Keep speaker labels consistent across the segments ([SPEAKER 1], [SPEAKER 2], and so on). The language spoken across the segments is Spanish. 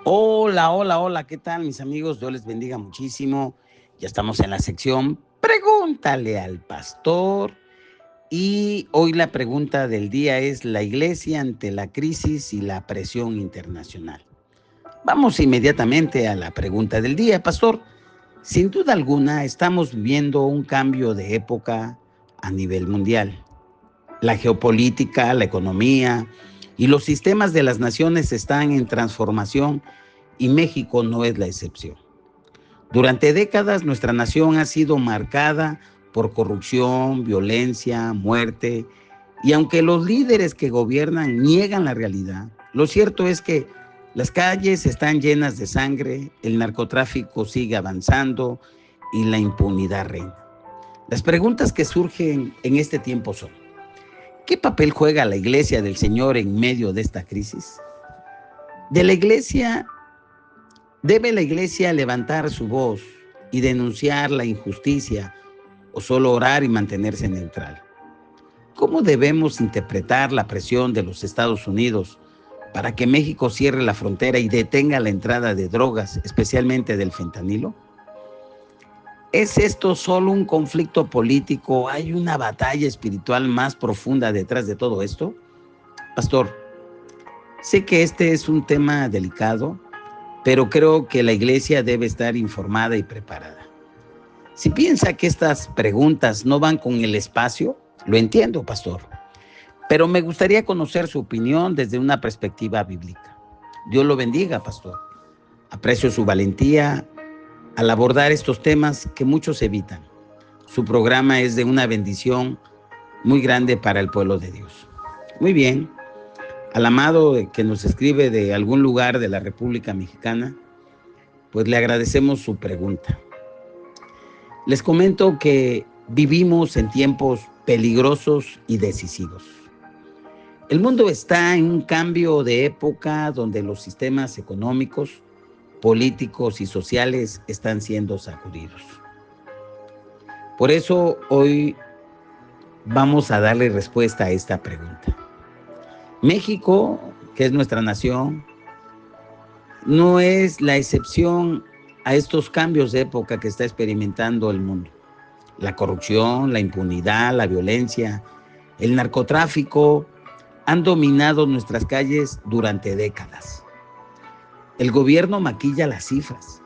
[SPEAKER 1] Hola, hola, hola, ¿qué tal mis amigos? Dios les bendiga muchísimo. Ya estamos en la sección Pregúntale al pastor. Y hoy la pregunta del día es la iglesia ante la crisis y la presión internacional. Vamos inmediatamente a la pregunta del día, pastor. Sin duda alguna estamos viviendo un cambio de época a nivel mundial. La geopolítica, la economía y los sistemas de las naciones están en transformación y México no es la excepción. Durante décadas nuestra nación ha sido marcada por corrupción, violencia, muerte, y aunque los líderes que gobiernan niegan la realidad, lo cierto es que las calles están llenas de sangre, el narcotráfico sigue avanzando y la impunidad reina. Las preguntas que surgen en este tiempo son: ¿qué papel juega la Iglesia del Señor en medio de esta crisis? De la Iglesia ¿Debe la iglesia levantar su voz y denunciar la injusticia o solo orar y mantenerse neutral? ¿Cómo debemos interpretar la presión de los Estados Unidos para que México cierre la frontera y detenga la entrada de drogas, especialmente del fentanilo? ¿Es esto solo un conflicto político? ¿Hay una batalla espiritual más profunda detrás de todo esto? Pastor, sé que este es un tema delicado, pero creo que la iglesia debe estar informada y preparada. Si piensa que estas preguntas no van con el espacio, lo entiendo, pastor, pero me gustaría conocer su opinión desde una perspectiva bíblica. Dios lo bendiga, pastor. Aprecio su valentía al abordar estos temas que muchos evitan. Su programa es de una bendición muy grande para el pueblo de Dios. Muy bien. Al amado que nos escribe de algún lugar de la República Mexicana, pues le agradecemos su pregunta. Les comento que vivimos en tiempos peligrosos y decisivos. El mundo está en un cambio de época donde los sistemas económicos, políticos y sociales están siendo sacudidos. Por eso hoy vamos a darle respuesta a esta pregunta. México, que es nuestra nación, no es la excepción a estos cambios de época que está experimentando el mundo. La corrupción, la impunidad, la violencia, el narcotráfico han dominado nuestras calles durante décadas. El gobierno maquilla las cifras,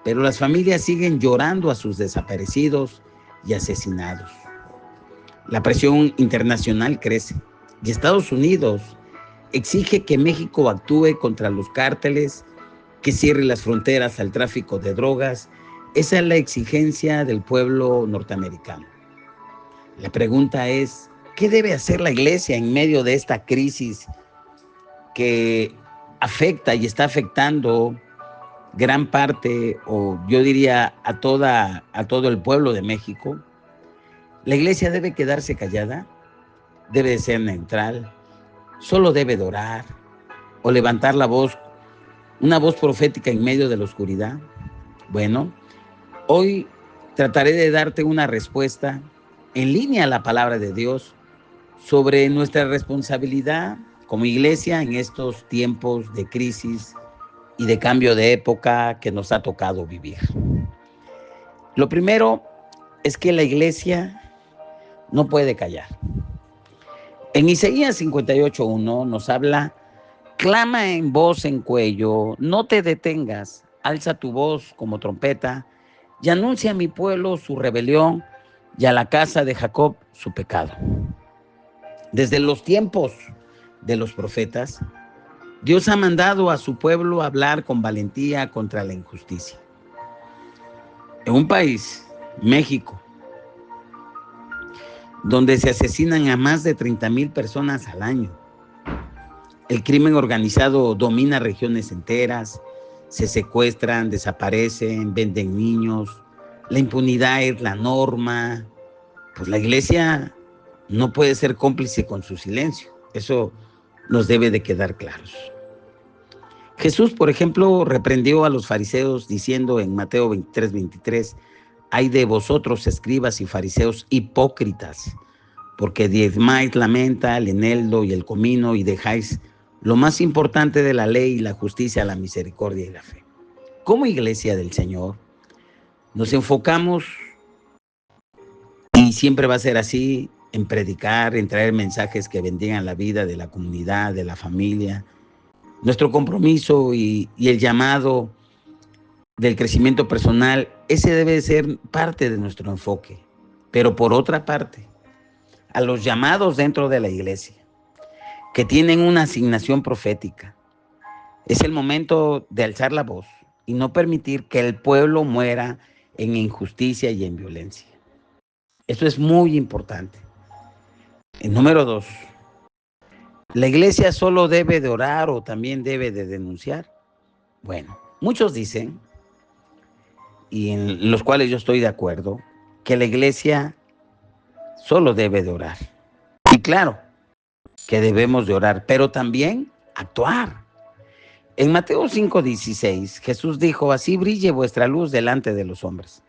[SPEAKER 1] pero las familias siguen llorando a sus desaparecidos y asesinados. La presión internacional crece y Estados Unidos exige que México actúe contra los cárteles, que cierre las fronteras al tráfico de drogas. Esa es la exigencia del pueblo norteamericano. La pregunta es, ¿qué debe hacer la iglesia en medio de esta crisis que afecta y está afectando gran parte, o yo diría a todo el pueblo de México? La iglesia debe quedarse callada, debe ser neutral, solo debe de orar o levantar la voz, una voz profética en medio de la oscuridad. Bueno, hoy trataré de darte una respuesta en línea a la palabra de Dios sobre nuestra responsabilidad como iglesia en estos tiempos de crisis y de cambio de época que nos ha tocado vivir. Lo primero es que la iglesia no puede callar. En Isaías 58:1 nos habla: clama en voz en cuello, no te detengas, alza tu voz como trompeta y anuncia a mi pueblo su rebelión y a la casa de Jacob su pecado. Desde los tiempos de los profetas, Dios ha mandado a su pueblo a hablar con valentía contra la injusticia. En un país, México, donde se asesinan a más de 30,000 personas al año, el crimen organizado domina regiones enteras, se secuestran, desaparecen, venden niños, la impunidad es la norma, pues la iglesia no puede ser cómplice con su silencio. Eso nos debe de quedar claros. Jesús, por ejemplo, reprendió a los fariseos diciendo en Mateo 23:23: «Ay de vosotros, escribas y fariseos hipócritas, porque diezmáis la menta, el eneldo y el comino y dejáis lo más importante de la ley, la justicia, la misericordia y la fe. Como iglesia del Señor, nos enfocamos, y siempre va a ser así, en predicar, en traer mensajes que bendigan la vida de la comunidad, de la familia. Nuestro compromiso y el llamado del crecimiento personal, ese debe ser parte de nuestro enfoque. Pero por otra parte, a los llamados dentro de la iglesia, que tienen una asignación profética, es el momento de alzar la voz y no permitir que el pueblo muera en injusticia y en violencia. Eso es muy importante. Número 2, ¿la iglesia solo debe de orar o también debe de denunciar? Bueno, muchos dicen, y en los cuales yo estoy de acuerdo, que la iglesia solo debe de orar. Y claro, que debemos de orar, pero también actuar. En Mateo 5:16, Jesús dijo, así brille vuestra luz delante de los hombres,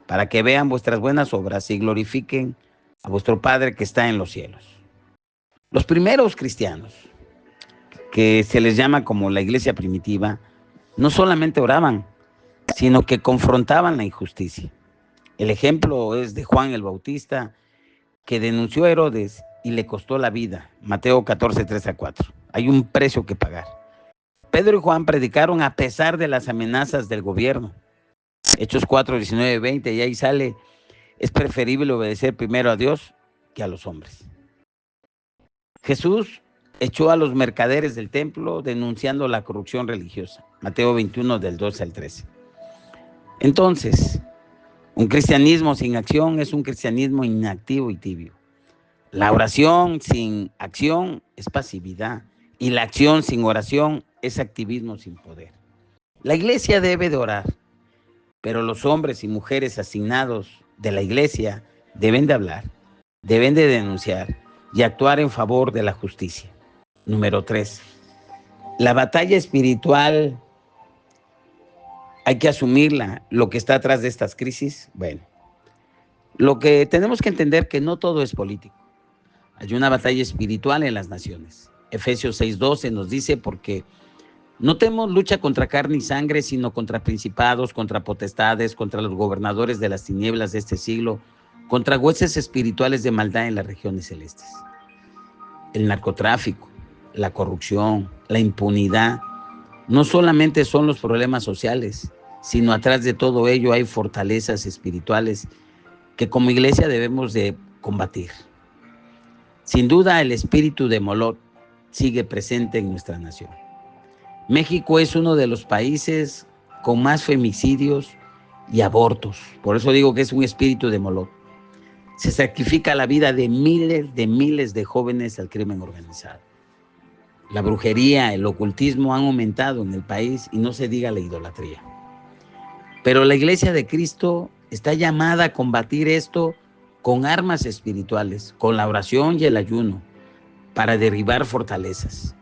[SPEAKER 1] para que vean vuestras buenas obras y glorifiquen a vuestro Padre que está en los cielos. Los primeros cristianos, que se les llama como la iglesia primitiva, no solamente oraban, sino que confrontaban la injusticia. El ejemplo es de Juan el Bautista, que denunció a Herodes y le costó la vida. Mateo 14:3-4. Hay un precio que pagar. Pedro y Juan predicaron a pesar de las amenazas del gobierno. Hechos 4:19-20, y ahí sale, es preferible obedecer primero a Dios que a los hombres. Jesús echó a los mercaderes del templo denunciando la corrupción religiosa. Mateo 21, del 12 al 13. Entonces, un cristianismo sin acción es un cristianismo inactivo y tibio. La oración sin acción es pasividad y la acción sin oración es activismo sin poder. La iglesia debe de orar, pero los hombres y mujeres asignados de la iglesia deben de hablar, deben de denunciar y actuar en favor de la justicia. Número 3. La batalla espiritual hay que asumirla, lo que está atrás de estas crisis. Bueno, lo que tenemos que entender que no todo es político. Hay una batalla espiritual en las naciones. Efesios 6:12 nos dice, porque no tenemos lucha contra carne y sangre, sino contra principados, contra potestades, contra los gobernadores de las tinieblas de este siglo, contra huestes espirituales de maldad en las regiones celestes. El narcotráfico, la corrupción, la impunidad, no solamente son los problemas sociales, sino atrás de todo ello hay fortalezas espirituales que como iglesia debemos de combatir. Sin duda, el espíritu de Moloch sigue presente en nuestra nación. México es uno de los países con más femicidios y abortos. Por eso digo que es un espíritu de Moloch. Se sacrifica la vida de miles de jóvenes al crimen organizado. La brujería, el ocultismo han aumentado en el país y no se diga la idolatría. Pero la iglesia de Cristo está llamada a combatir esto con armas espirituales, con la oración y el ayuno, para derribar fortalezas.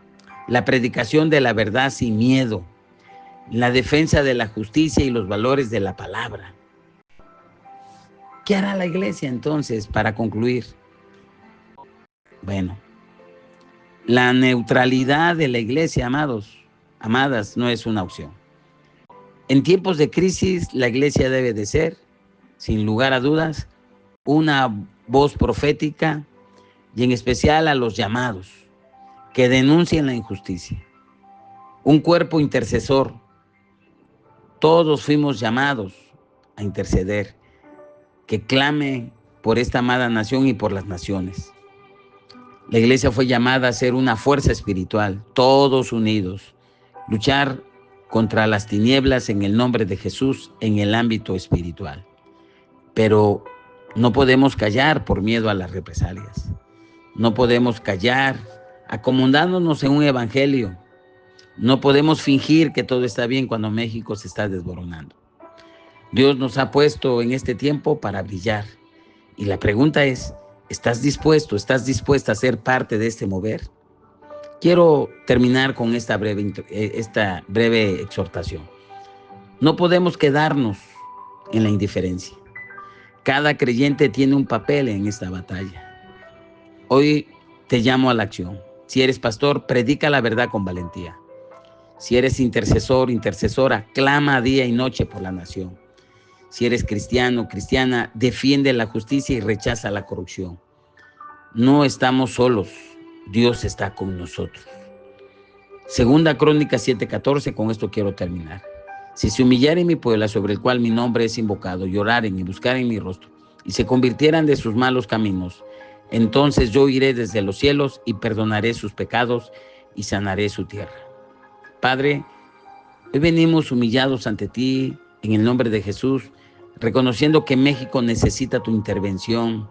[SPEAKER 1] La predicación de la verdad sin miedo, la defensa de la justicia y los valores de la palabra. ¿Qué hará la iglesia entonces para concluir? Bueno, la neutralidad de la iglesia, amadas, no es una opción. En tiempos de crisis, la iglesia debe de ser, sin lugar a dudas, una voz profética y en especial a los llamados que denuncien la injusticia. Un cuerpo intercesor. Todos fuimos llamados a interceder, que clame por esta amada nación y por las naciones. La iglesia fue llamada a ser una fuerza espiritual, todos unidos, luchar contra las tinieblas en el nombre de Jesús en el ámbito espiritual. Pero no podemos callar por miedo a las represalias. No podemos callar acomodándonos en un evangelio. No podemos fingir que todo está bien cuando México se está desboronando. Dios nos ha puesto en este tiempo para brillar. Y la pregunta es, ¿estás dispuesta a ser parte de este mover? Quiero terminar con esta breve exhortación. No podemos quedarnos en la indiferencia. Cada creyente tiene un papel en esta batalla. Hoy te llamo a la acción. Si eres pastor, predica la verdad con valentía. Si eres intercesor, intercesora, clama día y noche por la nación. Si eres cristiano, cristiana, defiende la justicia y rechaza la corrupción. No estamos solos, Dios está con nosotros. Segunda Crónicas 7:14, con esto quiero terminar. Si se humillaren mi pueblo, sobre el cual mi nombre es invocado, lloraren y buscaren mi rostro, y se convirtieran de sus malos caminos, entonces yo iré desde los cielos y perdonaré sus pecados y sanaré su tierra. Padre, hoy venimos humillados ante ti en el nombre de Jesús, reconociendo que México necesita tu intervención.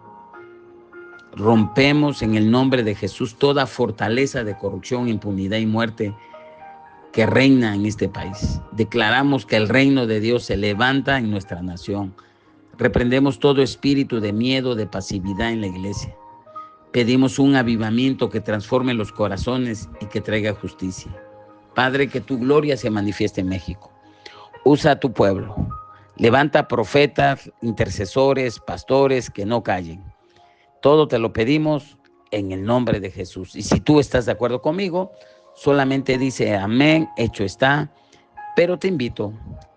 [SPEAKER 1] Rompemos en el nombre de Jesús toda fortaleza de corrupción, impunidad y muerte que reina en este país. Declaramos que el reino de Dios se levanta en nuestra nación. Reprendemos todo espíritu de miedo, de pasividad en la iglesia. Pedimos un avivamiento que transforme los corazones y que traiga justicia. Padre, que tu gloria se manifieste en México. Usa a tu pueblo. Levanta profetas, intercesores, pastores que no callen. Todo te lo pedimos en el nombre de Jesús. Y si tú estás de acuerdo conmigo, solamente dice amén, hecho está. Pero te invito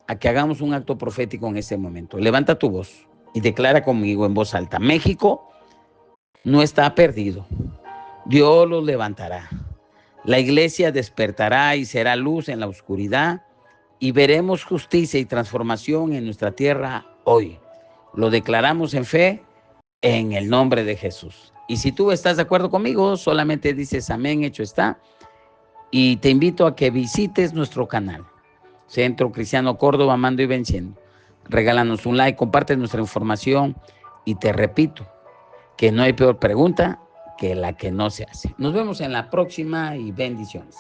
[SPEAKER 1] a que hagamos un acto profético en este momento. Levanta tu voz y declara conmigo en voz alta: México no está perdido. Dios los levantará. La iglesia despertará y será luz en la oscuridad, y veremos justicia y transformación en nuestra tierra hoy. Lo declaramos en fe en el nombre de Jesús. Y si tú estás de acuerdo conmigo, solamente dices amén, hecho está. Y te invito a que visites nuestro canal, Centro Cristiano Córdoba, Amando y Venciendo. Regálanos un like, comparte nuestra información y te repito que no hay peor pregunta que la que no se hace. Nos vemos en la próxima y bendiciones.